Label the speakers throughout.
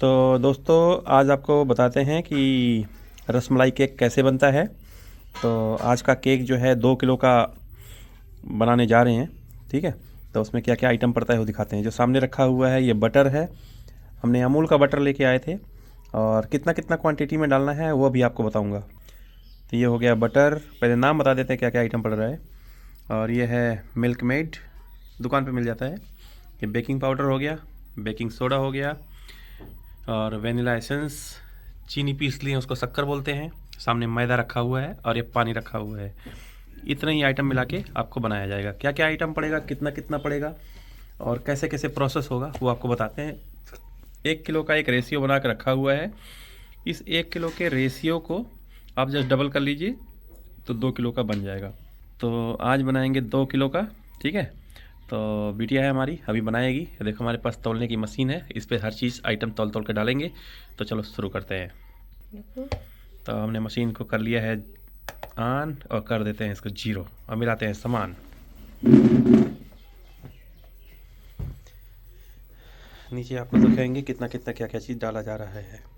Speaker 1: तो दोस्तों आज आपको बताते हैं कि रसमलाई केक कैसे बनता है। तो आज का केक जो है 2 किलो का बनाने जा रहे हैं। ठीक है, तो उसमें क्या क्या आइटम पड़ता है वो दिखाते हैं। जो सामने रखा हुआ है ये बटर है, हमने अमूल का बटर लेके आए थे, और कितना कितना क्वांटिटी में डालना है वो भी आपको बताऊंगा। तो ये हो गया बटर, पहले नाम बता देते हैं क्या क्या आइटम पड़ रहा है। और ये है मिल्क मेड, दुकान पे मिल जाता है। ये बेकिंग पाउडर हो गया, बेकिंग सोडा हो गया, और वेनिला एसेंस, चीनी पीस लिए उसको शक्कर बोलते हैं, सामने मैदा रखा हुआ है और ये पानी रखा हुआ है। इतना ही आइटम मिला के आपको बनाया जाएगा। क्या क्या आइटम पड़ेगा, कितना कितना पड़ेगा और कैसे कैसे प्रोसेस होगा वो आपको बताते हैं। 1 किलो का एक रेशियो बना के रखा हुआ है। इस 1 किलो के रेशियो को आप जस्ट डबल कर लीजिए तो 2 किलो का बन जाएगा। तो आज बनाएंगे 2 किलो का। ठीक है, तो बिटिया है हमारी, अभी बनाएगी। ये देखो हमारे पास तौलने की मशीन है, इस पर हर चीज़ आइटम तौल तौल के डालेंगे। तो चलो शुरू करते हैं। तो हमने मशीन को कर लिया है ऑन और कर देते हैं इसको 0 और मिलाते हैं सामान। नीचे आपको दिखाएंगे कितना कितना क्या क्या चीज़ डाला जा रहा है।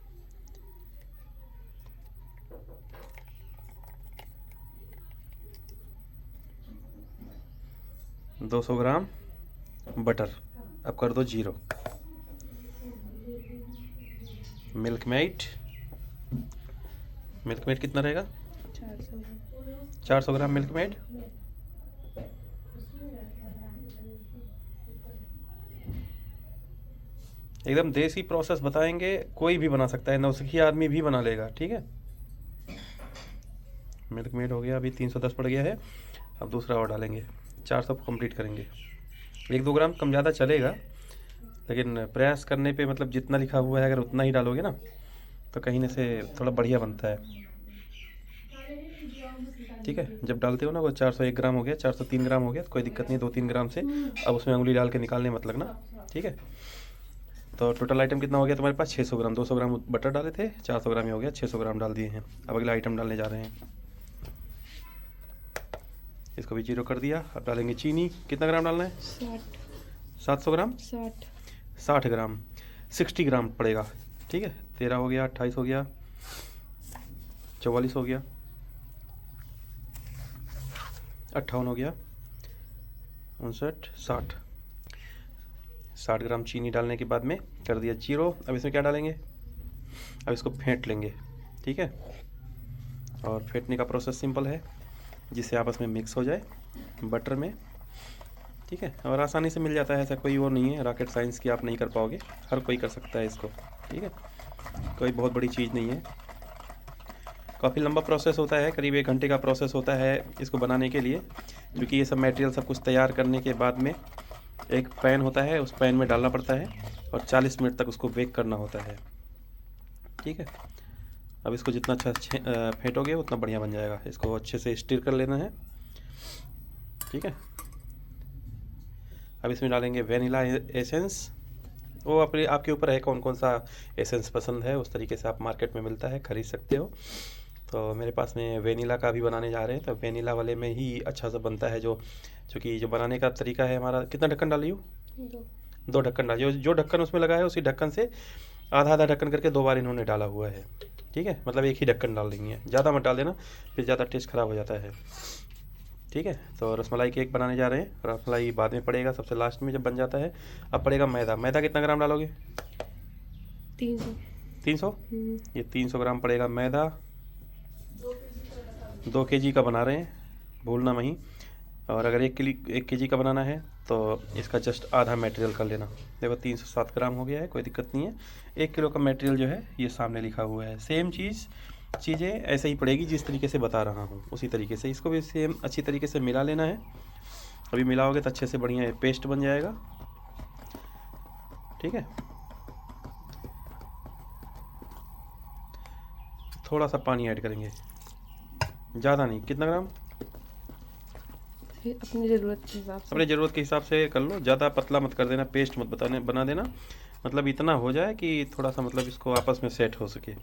Speaker 1: $200 ग्राम बटर, अब कर दो 0। मिल्क मेड, मिल्क मेड कितना रहेगा? 400 ग्राम मिल्क मेड। एकदम देसी प्रोसेस बताएंगे, कोई भी बना सकता है, नौसिखिया आदमी भी बना लेगा। ठीक है, मिल्क मेड हो गया, अभी 310 पड़ गया है। अब दूसरा और डालेंगे, 400 कंप्लीट करेंगे। 1-2 ग्राम कम ज़्यादा चलेगा, लेकिन प्रयास करने पे मतलब जितना लिखा हुआ है अगर उतना ही डालोगे ना तो कहीं न से थोड़ा बढ़िया बनता है। ठीक है, जब डालते हो ना वो 401 ग्राम हो गया, 403 ग्राम हो गया, कोई दिक्कत नहीं 2-3 ग्राम से। अब उसमें उंगली डाल के निकालने मत लगना। ठीक है, तो टोटल आइटम कितना हो गया तुम्हारे पास? 600 ग्राम। 200 ग्राम बटर डाले थे, 400 ग्राम ही हो गया, 600 ग्राम डाल दिए हैं। अब अगला आइटम डालने जा रहे हैं, इसको भी 0 कर दिया। अब डालेंगे चीनी। कितना ग्राम डालना है? 700 ग्राम, 60 ग्राम, 60 ग्राम पड़ेगा। ठीक है, 13 हो गया, 28 हो गया, 44 हो गया, 58 हो गया, 59, 60 ग्राम चीनी डालने के बाद में कर दिया 0। अब इसमें क्या डालेंगे? अब इसको फेंट लेंगे। ठीक है, और फेंटने का प्रोसेस सिंपल है, जिससे आपस में मिक्स हो जाए बटर में। ठीक है, और आसानी से मिल जाता है, ऐसा कोई वो नहीं है रॉकेट साइंस की आप नहीं कर पाओगे, हर कोई कर सकता है इसको। ठीक है, कोई बहुत बड़ी चीज़ नहीं है। काफ़ी लंबा प्रोसेस होता है, करीब 1 घंटे का प्रोसेस होता है इसको बनाने के लिए, क्योंकि ये सब मटेरियल सब कुछ तैयार करने के बाद में एक पैन होता है, उस पैन में डालना पड़ता है और 40 मिनट तक उसको बेक करना होता है। ठीक है, अब इसको जितना अच्छा फेंटोगे उतना बढ़िया बन जाएगा। इसको अच्छे से स्टिर कर लेना है। ठीक है, अब इसमें डालेंगे वेनिला एसेंस। वो अपने आपके ऊपर है कौन कौन सा एसेंस पसंद है, उस तरीके से आप मार्केट में मिलता है, खरीद सकते हो। तो मेरे पास में वेनिला का भी बनाने जा रहे हैं, तो वेनिला वाले में ही अच्छा सा बनता है। जो चूँकि जो बनाने का तरीका है हमारा, कितना ढक्कन डाली हूँ? 2 ढक्कन डालिए। जो ढक्कन उसमें लगा है उसी ढक्कन से आधा आधा ढक्कन करके 2 बार इन्होंने डाला हुआ है। ठीक है, मतलब एक ही ढक्कन डाल देंगे, ज़्यादा मत डाल देना, फिर ज़्यादा टेस्ट ख़राब हो जाता है। ठीक है, तो रसमलाई केक बनाने जा रहे हैं। रसमलाई बाद में पड़ेगा, सबसे लास्ट में जब बन जाता है। अब पड़ेगा मैदा। मैदा कितना ग्राम डालोगे? 300। ये 300 ग्राम पड़ेगा मैदा। 2 केजी का बना रहे हैं, भूलना नहीं। और अगर 1 केजी का बनाना है तो इसका जस्ट आधा मटेरियल कर लेना। देखो 307 ग्राम हो गया है, कोई दिक्कत नहीं है। 1 किलो का मटेरियल जो है ये सामने लिखा हुआ है। सेम चीज़ें ऐसे ही पड़ेगी जिस तरीके से बता रहा हूँ, उसी तरीके से इसको भी सेम अच्छी तरीके से मिला लेना है। अभी मिलाओगे तो अच्छे से बढ़िया पेस्ट बन जाएगा। ठीक है, थोड़ा सा पानी ऐड करेंगे, ज़्यादा नहीं। कितना ग्राम?
Speaker 2: अपनी ज़रूरत के हिसाब से।
Speaker 1: अपने ज़रूरत के हिसाब से कर लो, ज़्यादा पतला मत कर देना, पेस्ट मत बना देना। मतलब इतना हो जाए कि थोड़ा सा मतलब इसको आपस में सेट हो सके।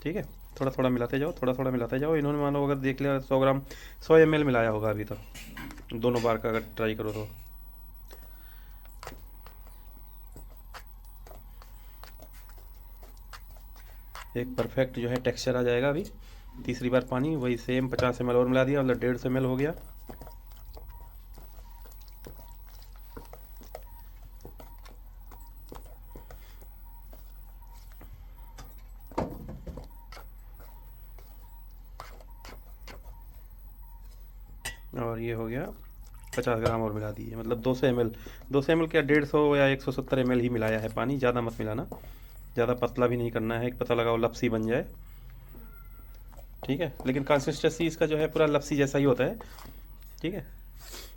Speaker 1: ठीक है, थोड़ा थोड़ा मिलाते जाओ, थोड़ा थोड़ा मिलाते जाओ। इन्होंने मानो अगर देख लिया 100 ग्राम 100 ml मिलाया होगा अभी तक, दोनों बार का अगर ट्राई करो तो। एक परफेक्ट जो है टेक्सचर आ जाएगा। अभी तीसरी बार पानी वही सेम 50 ml और मिला दिया, मतलब 150 ml हो गया। और ये हो गया 50 ग्राम और मिला दिए, मतलब 200 ml, 200 ml क्या 150 या 170 ml ही मिलाया है पानी, ज़्यादा मत मिलाना, ज़्यादा पतला भी नहीं करना है, पता लगाओ लपसी बन जाए। ठीक है, लेकिन कंसिस्टेंसी इसका जो है पूरा लपसी जैसा ही होता है। ठीक है,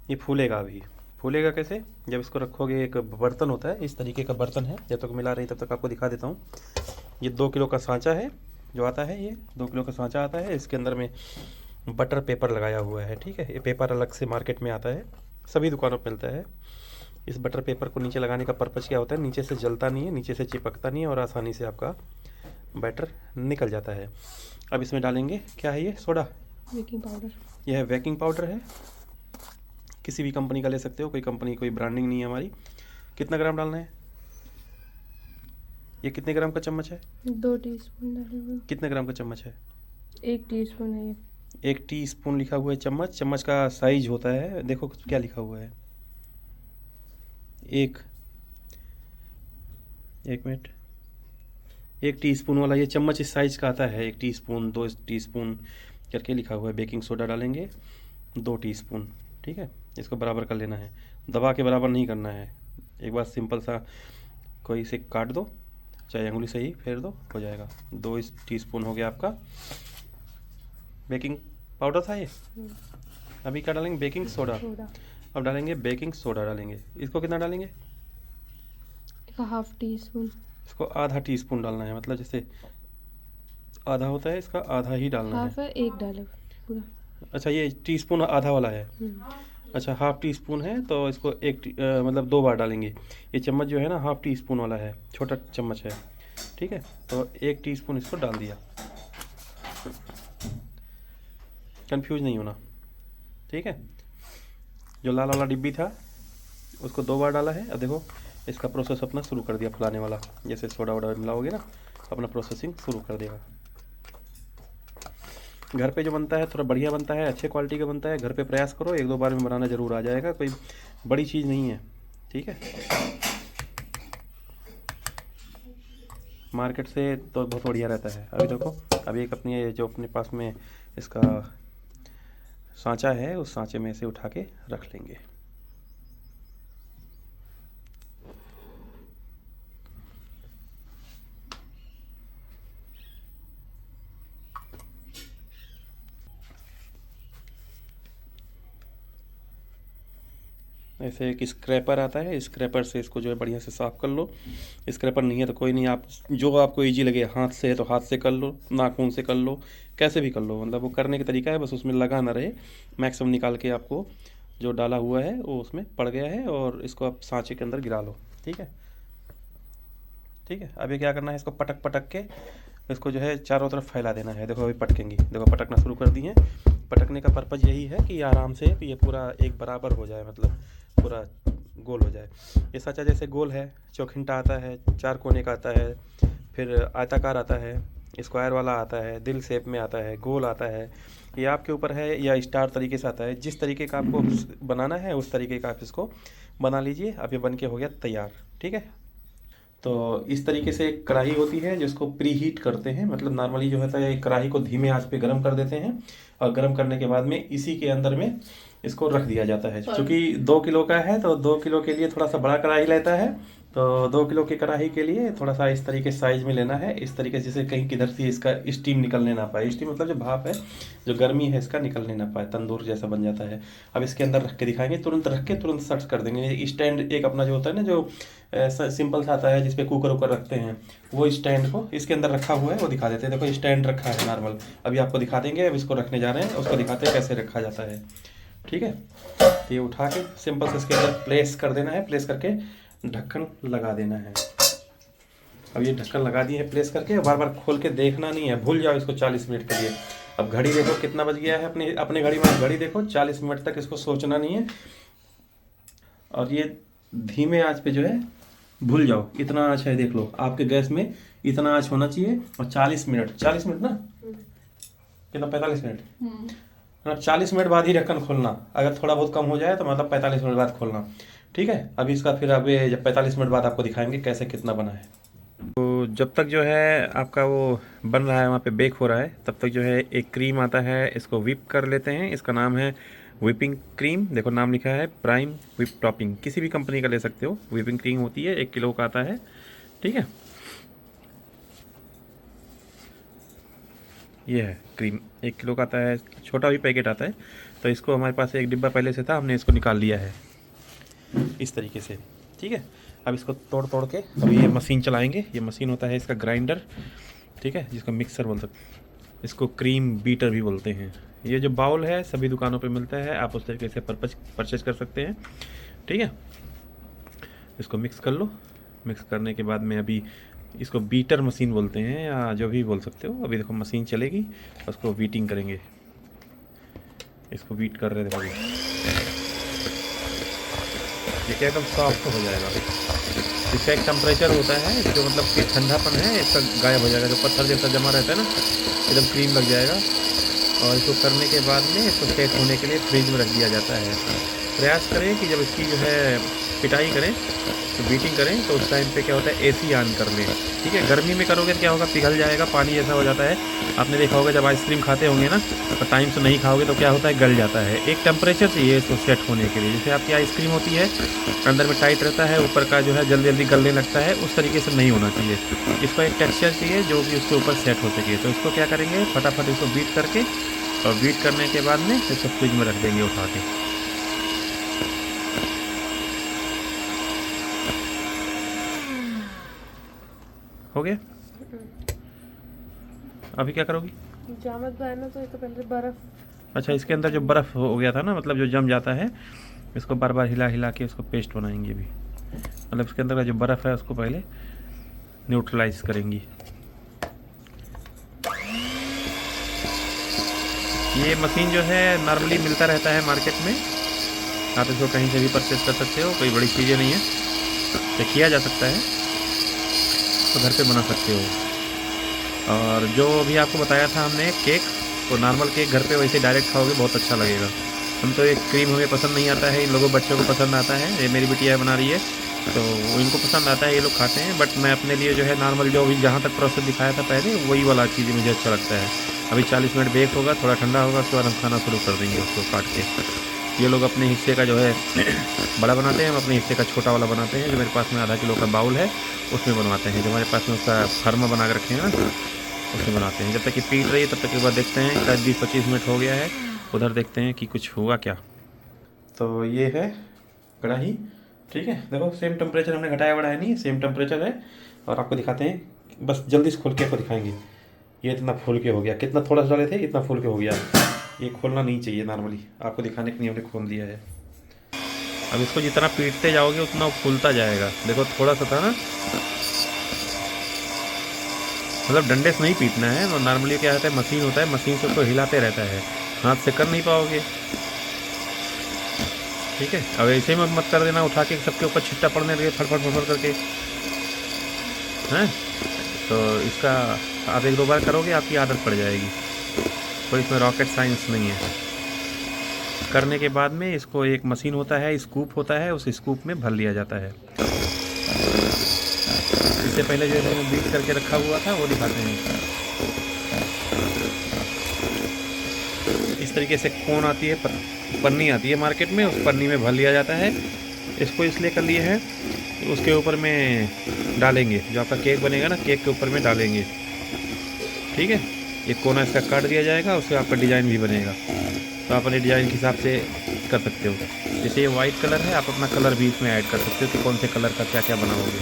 Speaker 1: ये फूलेगा अभी। फूलेगा कैसे? जब इसको रखोगे, एक बर्तन होता है, इस तरीके का बर्तन है, जब तक मिला रही तब तक आपको दिखा देता हूँ। ये 2 किलो का सांचा है जो आता है, ये 2 किलो का सांचा आता है। इसके अंदर में बटर पेपर लगाया हुआ है। ठीक है, ये पेपर अलग से मार्केट में आता है, सभी दुकानों पर मिलता है। इस बटर पेपर को नीचे लगाने का पर्पज़ क्या होता है? नीचे से जलता नहीं है, नीचे से चिपकता नहीं है और आसानी से आपका बैटर निकल जाता है। अब इसमें डालेंगे, क्या है ये? Soda,
Speaker 2: baking powder.
Speaker 1: यह है बेकिंग पाउडर है, किसी भी कंपनी का ले सकते हो, कोई कंपनी कोई ब्रांडिंग नहीं है हमारी। कितना ग्राम डालना है? ये कितने ग्राम का चम्मच है?
Speaker 2: 2 टीस्पून डाले हुए।
Speaker 1: कितने ग्राम का चम्मच है?
Speaker 2: 1 टीस्पून है ये।
Speaker 1: 1 टीस्पून लिखा हुआ है चम्मच। चम्मच का साइज होता है, देखो क्या लिखा हुआ है, एक मिनट, 1 टीस्पून वाला ये चम्मच इस साइज का आता है। 1 टीस्पून, 2 टीस्पून करके लिखा हुआ है। बेकिंग सोडा डालेंगे 2 टीस्पून। ठीक है, इसको बराबर कर लेना है, दबा के बराबर नहीं करना है। एक बार सिंपल सा कोई से काट दो, चाहे अंगुली से ही फेर दो, हो जाएगा। 2 टीस्पून हो गया आपका बेकिंग पाउडर था ये। अभी क्या डालेंगे? Baking soda. अब डालेंगे बेकिंग सोडा, डालेंगे। इसको कितना डालेंगे?
Speaker 2: ½ टीस्पून।
Speaker 1: इसको आधा टीस्पून डालना है, मतलब जैसे आधा होता है इसका, आधा ही डालना
Speaker 2: हाफ
Speaker 1: है।
Speaker 2: है, 1 डाले पूरा।
Speaker 1: अच्छा, ये टीस्पून आधा वाला है। अच्छा, ½ टीस्पून है तो इसको मतलब 2 बार डालेंगे। ये चम्मच जो है ना, ½ टीस्पून वाला है, छोटा चम्मच है। ठीक है, तो 1 टीस्पून इसको डाल दिया, कंफ्यूज नहीं होना। ठीक है, जो लाल वाला डिब्बी था उसको 2 बार डाला है। अब देखो इसका प्रोसेस अपना शुरू कर दिया फुलाने वाला, जैसे सोडा वोडा मिलाओगे ना, अपना प्रोसेसिंग शुरू कर देगा। घर पे जो बनता है थोड़ा बढ़िया बनता है, अच्छे क्वालिटी का बनता है। घर पे प्रयास करो, 1-2 बार में बनाना ज़रूर आ जाएगा, कोई बड़ी चीज़ नहीं है। ठीक है, मार्केट से तो बहुत बढ़िया रहता है। अभी देखो, अभी एक अपनी जो अपने पास में इसका सांचा है, उस सांचे में से उठा के रख लेंगे। ऐसे एक स्क्रैपर आता है, स्क्रैपर से इसको जो है बढ़िया से साफ़ कर लो। स्क्रैपर नहीं है तो कोई नहीं, आप जो आपको इजी लगे, हाथ से है तो हाथ से कर लो, नाखून से कर लो, कैसे भी कर लो, मतलब वो करने का तरीका है, बस उसमें लगा ना रहे। मैक्सिमम निकाल के आपको जो डाला हुआ है वो उसमें पड़ गया है, और इसको आप सांचे के अंदर गिरा लो। ठीक है, ठीक है। अभी क्या करना है, इसको पटक पटक के इसको जो है चारों तरफ फैला देना है। देखो अभी पटकेंगी, देखो पटकना शुरू कर दी है। पटकने का पर्पज़ यही है कि आराम से ये पूरा एक बराबर हो जाए, मतलब पूरा गोल हो जाए। ये सांचा जैसे गोल है, चौखिंटा आता है, 4 कोने का आता है, फिर आयताकार आता है, स्क्वायर वाला आता है, दिल शेप में आता है, गोल आता है। ये आपके ऊपर है, या स्टार तरीके से आता है। जिस तरीके का आपको बनाना है उस तरीके का आप इसको बना लीजिए। अब ये बन के हो गया तैयार। ठीक है, तो इस तरीके से एक कढ़ाई होती है जिसको प्री हीट करते हैं, मतलब नॉर्मली जो होता है कढ़ाई को धीमे आंच पे गर्म कर देते हैं, और गर्म करने के बाद में इसी के अंदर में इसको रख दिया जाता है। क्योंकि 2 किलो का है तो 2 किलो के लिए थोड़ा सा बड़ा कढ़ाई लेता है, तो 2 किलो की कढ़ाई के लिए थोड़ा सा इस तरीके साइज में लेना है, इस तरीके से, जैसे कहीं किधर से इसका स्टीम निकलने ना पाए। स्टीम मतलब जो भाप है, जो गर्मी है इसका निकलने ना पाए, तंदूर जैसा बन जाता है। अब इसके अंदर रख के दिखाएंगे, तुरंत रख के तुरंत सर्च कर देंगे। स्टैंड एक अपना जो होता है ना, जो सिंपल सा आता है जिसपे कुकर उकर रखते हैं, वो स्टैंड को इसके अंदर रखा हुआ है, वो दिखा देते हैं। देखो स्टैंड रखा है नॉर्मल, अभी आपको दिखा देंगे। अब इसको रखने जा रहे हैं, उसको दिखाते हैं कैसे रखा जाता है। ठीक है, तो ये उठा के सिंपल से इसके अंदर प्लेस कर देना है, प्लेस करके ढक्कन लगा देना है। अब ये ढक्कन लगा दिए है प्लेस करके, बार बार खोल के देखना नहीं है, भूल जाओ इसको 40 मिनट के लिए। अब घड़ी देखो कितना बज गया है, अपने घड़ी में घड़ी देखो, 40 मिनट तक इसको सोचना नहीं है। और ये धीमे आंच पे जो है भूल जाओ, इतना आँच है, देख लो आपके गैस में इतना आँच होना चाहिए। और 40 मिनट, 40 मिनट ना, कितना, 45 मिनट, मतलब 40 मिनट बाद ही ढक्कन खोलना। अगर थोड़ा बहुत कम हो जाए तो मतलब 45 मिनट बाद खोलना, ठीक है। अभी इसका फिर अभी जब 45 मिनट बाद आपको दिखाएंगे कैसे कितना बना है। तो जब तक जो है आपका वो बन रहा है, वहाँ पे बेक हो रहा है, तब तक जो है एक क्रीम आता है, इसको व्हिप कर लेते हैं। इसका नाम है व्हिपिंग क्रीम, देखो नाम लिखा है प्राइम व्हिप टॉपिंग, किसी भी कंपनी का ले सकते हो। व्हिपिंग क्रीम होती है, 1 किलो का आता है, ठीक है। ये है क्रीम, 1 किलो का आता है, छोटा भी पैकेट आता है। तो इसको हमारे पास एक डिब्बा पहले से था, हमने इसको निकाल लिया है इस तरीके से, ठीक है। अब इसको तोड़ तोड़ के अभी ये मशीन चलाएंगे। ये मशीन होता है इसका ग्राइंडर, ठीक है, जिसको मिक्सर बोल सकते, इसको क्रीम बीटर भी बोलते हैं। ये जो बाउल है सभी दुकानों पे मिलता है, आप उस तरीके से परचेज कर सकते हैं, ठीक है। इसको मिक्स कर लो। मिक्स करने के बाद में अभी इसको बीटर मशीन बोलते हैं या जो भी बोल सकते हो। अभी देखो मशीन चलेगी, उसको बीटिंग करेंगे। इसको बीट कर रहे थे अभी, ये क्या एकदम सॉफ्ट हो जाएगा। इसका एक टेम्परेचर होता है जो मतलब कि ठंडापन है इसका गायब हो जाएगा, जो पत्थर जैसा जमा रहता है ना, एकदम क्रीम लग जाएगा। और इसको करने के बाद में इसको सेट होने के लिए फ्रिज में रख दिया जाता है। प्रयास करें कि जब इसकी जो है पिटाई करें तो बीटिंग करें तो उस टाइम पे क्या होता है एसी ऑन कर लें, ठीक है। गर्मी में करोगे तो क्या होगा, पिघल जाएगा, पानी जैसा हो जाता है। आपने देखा होगा जब आइसक्रीम खाते होंगे ना, तो टाइम से नहीं खाओगे तो क्या होता है, गल जाता है। एक टेम्परेचर चाहिए इसको सेट होने के लिए, जैसे आपकी आइसक्रीम होती है अंदर में टाइट रहता है, ऊपर का जो है जल्दी जल्दी गलने लगता है, उस तरीके से नहीं होना चाहिए। इसको एक टेक्सचर चाहिए जो कि उसके ऊपर सेट हो सके। तो इसको क्या करेंगे, फटाफट इसको बीट करके, और बीट करने के बाद में इसको फ्रिज में रख देंगे उठा के। हो गया। अभी क्या करोगी,
Speaker 2: जामत बनाना तो ये तो पहले बर्फ।
Speaker 1: अच्छा, इसके अंदर जो बर्फ़ हो गया था ना, मतलब जो जम जाता है, इसको बार बार हिला हिला के इसको पेस्ट बनाएंगे अभी। मतलब इसके अंदर का जो बर्फ़ है उसको पहले न्यूट्रलाइज करेंगी। ये मशीन जो है नॉर्मली मिलता रहता है मार्केट में, आप इसको कहीं से भी परचेज कर सकते हो, कोई बड़ी चीज़ें नहीं है। ये किया जा सकता है तो घर पे बना सकते हो। और जो भी आपको बताया था हमने केक, तो नॉर्मल केक घर पे वैसे डायरेक्ट खाओगे बहुत अच्छा लगेगा। हम तो एक क्रीम हमें पसंद नहीं आता है, इन लोगों बच्चों को पसंद आता है। ये मेरी बिटिया बना रही है तो इनको पसंद आता है, ये लोग खाते हैं। बट मैं अपने लिए जो है नॉर्मल जो भी जहाँ तक प्रोसेस दिखाया था पहले, वही वाला चीज़ मुझे अच्छा लगता है। अभी 40 मिनट बेक होगा, थोड़ा ठंडा होगा, उसके बाद हम खाना शुरू कर देंगे उसको काट के। ये लोग अपने हिस्से का जो है बड़ा बनाते हैं, हम अपने हिस्से का छोटा वाला बनाते हैं। जो मेरे पास में आधा किलो का बाउल है उसमें बनवाते हैं, जो हमारे पास में उसका फर्मा बना कर रखे हैं ना, उसमें बनाते हैं। जब तक कि पीट रही है तब तक के बाद देखते हैं, शायद 20-25 मिनट हो गया है, उधर देखते हैं कि कुछ हुआ क्या। तो ये है कढ़ाई, ठीक है। देखो सेम टेम्परेचर हमने घटाया बढ़ाया नहीं, सेम टेम्परेचर है। और आपको दिखाते हैं, बस जल्दी से खोल के आपको दिखाएंगे। ये इतना फूल के हो गया, कितना थोड़ा सा डाले थे, इतना फूल के हो गया। ये खोलना नहीं चाहिए नॉर्मली, आपको दिखाने के लिए हमने खोल दिया है। अब इसको जितना पीटते जाओगे उतना फूलता जाएगा। देखो थोड़ा सा था ना, मतलब डंडे से नहीं पीटना है। और नॉर्मली क्या होता है, मशीन होता है, मशीन से उसको हिलाते रहता है, हाथ से कर नहीं पाओगे, ठीक है। अब ऐसे ही मत कर देना, उठा के सबके ऊपर छिट्टा पड़ने लगे फटफट फटफट करके, हैं। तो इसका आप 1-2 बार करोगे आपकी आदत पड़ जाएगी, कोई इसमें रॉकेट साइंस नहीं है। करने के बाद में इसको एक मशीन होता है, स्कूप होता है, उस स्कूप में भर लिया जाता है। इससे पहले जो मैंने बीट करके रखा हुआ था वो दिखाते हैं। इस तरीके से कोन आती है, पन्नी आती है मार्केट में, उस पन्नी में भर लिया जाता है। इसको इसलिए कर लिए हैं, उसके ऊपर में डालेंगे, जो आपका केक बनेगा ना, केक के ऊपर में डालेंगे, ठीक है। ये कोना इसका काट दिया जाएगा, उससे आपका डिज़ाइन भी बनेगा। तो आप अपने डिज़ाइन के हिसाब से कर सकते हो। जैसे ये वाइट कलर है, आप अपना कलर भी इसमें ऐड कर सकते हो कि कौन से कलर का क्या क्या बनाओगे,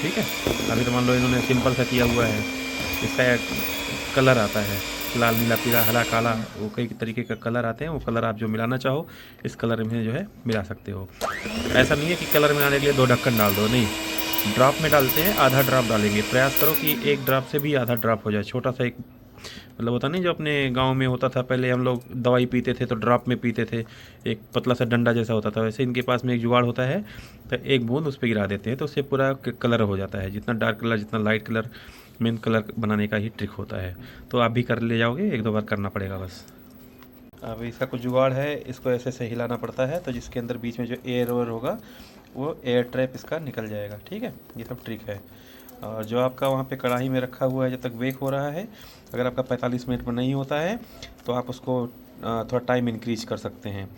Speaker 1: ठीक है। अभी तो मान लो इन्होंने सिंपल सा किया हुआ है, इसका कलर आता है लाल, नीला, पीला, हरा, काला, वो कई तरीके का कलर आते हैं। वो कलर आप जो मिलाना चाहो इस कलर में जो है मिला सकते हो। ऐसा नहीं है कि कलर मिलाने के लिए 2 ढक्कन डाल दो, नहीं, ड्रॉप में डालते हैं, आधा ड्रॉप डालेंगे। प्रयास करो कि 1 ड्रॉप से भी आधा ड्रॉप हो जाए, छोटा सा एक मतलब होता नहीं जो अपने गांव में होता था, पहले हम लोग दवाई पीते थे तो ड्रॉप में पीते थे, एक पतला सा डंडा जैसा होता था, वैसे इनके पास में एक जुगाड़ होता है, तो एक बूंद उस पर गिरा देते हैं तो उससे पूरा कलर हो जाता है, जितना डार्क कलर जितना लाइट कलर, मेन कलर बनाने का ही ट्रिक होता है। तो आप भी कर ले जाओगे, 1-2 बार करना पड़ेगा बस। अब इसका कुछ जुगाड़ है, इसको ऐसे से हिलाना पड़ता है तो जिसके अंदर बीच में जो एयर ओयर होगा वो एयर ट्रैप इसका निकल जाएगा, ठीक है। ये सब ट्रिक है। और जो आपका वहाँ पे कढ़ाई में रखा हुआ है जब तक बेक हो रहा है, अगर आपका 45 मिनट में नहीं होता है तो आप उसको थोड़ा टाइम इंक्रीज कर सकते हैं।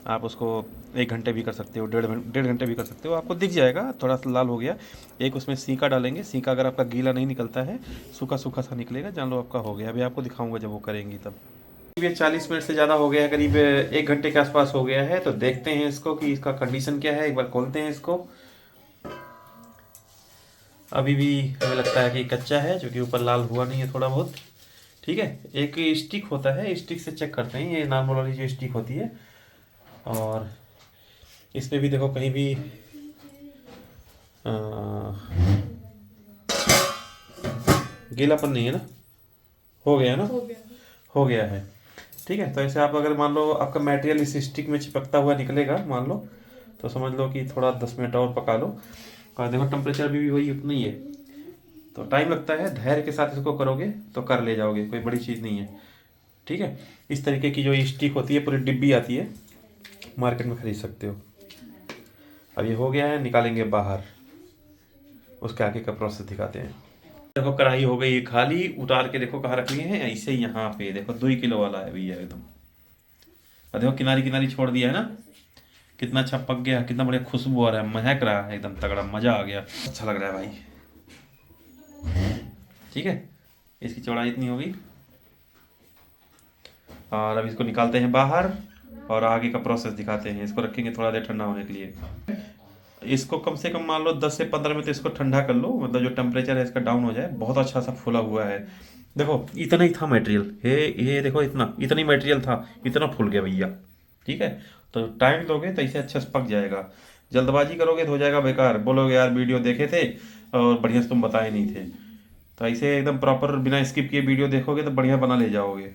Speaker 1: आप उसको 1 घंटे भी कर सकते हो, डेढ़ घंटे भी कर सकते हो, आपको दिख जाएगा थोड़ा सा लाल हो गया। एक उसमें सीका डालेंगे, सीका अगर आपका गीला नहीं निकलता है, सूखा सूखा सा निकलेगा, जान लो आपका हो गया। अभी आपको दिखाऊंगा जब वो करेंगी तब। ये 40 मिनट से ज़्यादा हो गया है, करीब 1 घंटे के आसपास हो गया है। तो देखते हैं इसको कि इसका कंडीशन क्या है, एक बार खोलते हैं इसको। अभी भी हमें लगता है कि कच्चा है, जो कि ऊपर लाल हुआ नहीं है थोड़ा बहुत, ठीक है। एक स्टिक होता है, स्टिक से चेक करते हैं, ये नॉर्मल वाली जो स्टिक होती है। और इसमें भी देखो कहीं भी गीलापन नहीं है ना, हो गया ना, हो गया है, ठीक है। तो ऐसे आप अगर मान लो आपका मटेरियल इस स्टिक में चिपकता हुआ निकलेगा मान लो, तो समझ लो कि थोड़ा 10 मिनट और पका लो। और देखो टेम्परेचर भी वही उतना ही है, तो टाइम लगता है, धैर्य के साथ इसको करोगे तो कर ले जाओगे, कोई बड़ी चीज़ नहीं है, ठीक है। इस तरीके की जो स्टिक होती है पूरी डिब्बी आती है, मार्केट में खरीद सकते हो। अब ये हो गया है, निकालेंगे बाहर, उसके आगे का प्रोसेस दिखाते हैं। देखो कढ़ाई हो गई खाली, उतार के देखो कहाँ रख लिए हैं, ऐसे यहाँ पे देखो 2 किलो वाला है भैया एकदम। और देखो किनारी किनारी छोड़ दिया है ना, कितना अच्छा पक गया, कितना बढ़िया खुशबू आ रहा है, महक रहा है एकदम तगड़ा, मज़ा आ गया, अच्छा लग रहा है भाई, ठीक है। इसकी चौड़ाई इतनी होगी। और अब इसको निकालते हैं बाहर और आगे का प्रोसेस दिखाते हैं। इसको रखेंगे थोड़ा देर ठंडा होने के लिए। इसको कम से कम मान लो 10 से 15 मिनट इसको ठंडा कर लो, मतलब जो टेम्परेचर है इसका डाउन हो जाए। बहुत अच्छा सा फूला हुआ है, देखो इतना ही था मटेरियल, ये देखो इतना ही मटेरियल था, इतना फूल गया भैया, ठीक है। तो टाइम दोगे तो इसे अच्छे से पक जाएगा, जल्दबाजी करोगे तो हो जाएगा बेकार, बोलोगे यार वीडियो देखे थे और बढ़िया से तुम बताए नहीं थे। तो ऐसे एकदम प्रॉपर बिना स्किप किए वीडियो देखोगे तो बढ़िया बना ले जाओगे।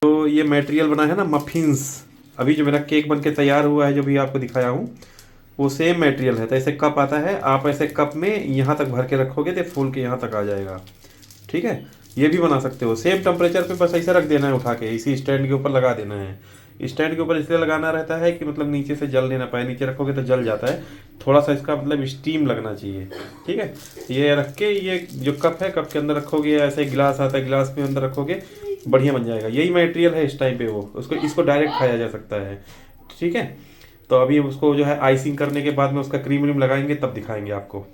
Speaker 1: तो ये मटेरियल बना है ना मफिन्स, अभी जो मेरा केक बन के तैयार हुआ है जो भी आपको दिखाया हूँ, वो सेम मटेरियल है। तो ऐसे कप आता है, आप ऐसे कप में यहाँ तक भर के रखोगे तो फूल के यहाँ तक आ जाएगा, ठीक है। ये भी बना सकते हो सेम टेम्परेचर पे, बस ऐसे रख देना है, उठा के इसी स्टैंड के ऊपर लगा देना है। स्टैंड के ऊपर इसलिए लगाना रहता है कि मतलब नीचे से जल नहीं ना पाए, नीचे रखोगे तो जल जाता है, थोड़ा सा इसका मतलब स्टीम लगना चाहिए, ठीक है। ये रख के, ये जो कप है कप के अंदर रखोगे, ऐसे गिलास आता है गिलास के अंदर रखोगे, बढ़िया बन जाएगा। यही मटेरियल है इस टाइम पे, वो उसको इसको डायरेक्ट खाया जा सकता है, ठीक है। तो अभी उसको जो है आइसिंग करने के बाद में उसका क्रीम व्रीम लगाएंगे तब दिखाएंगे आपको।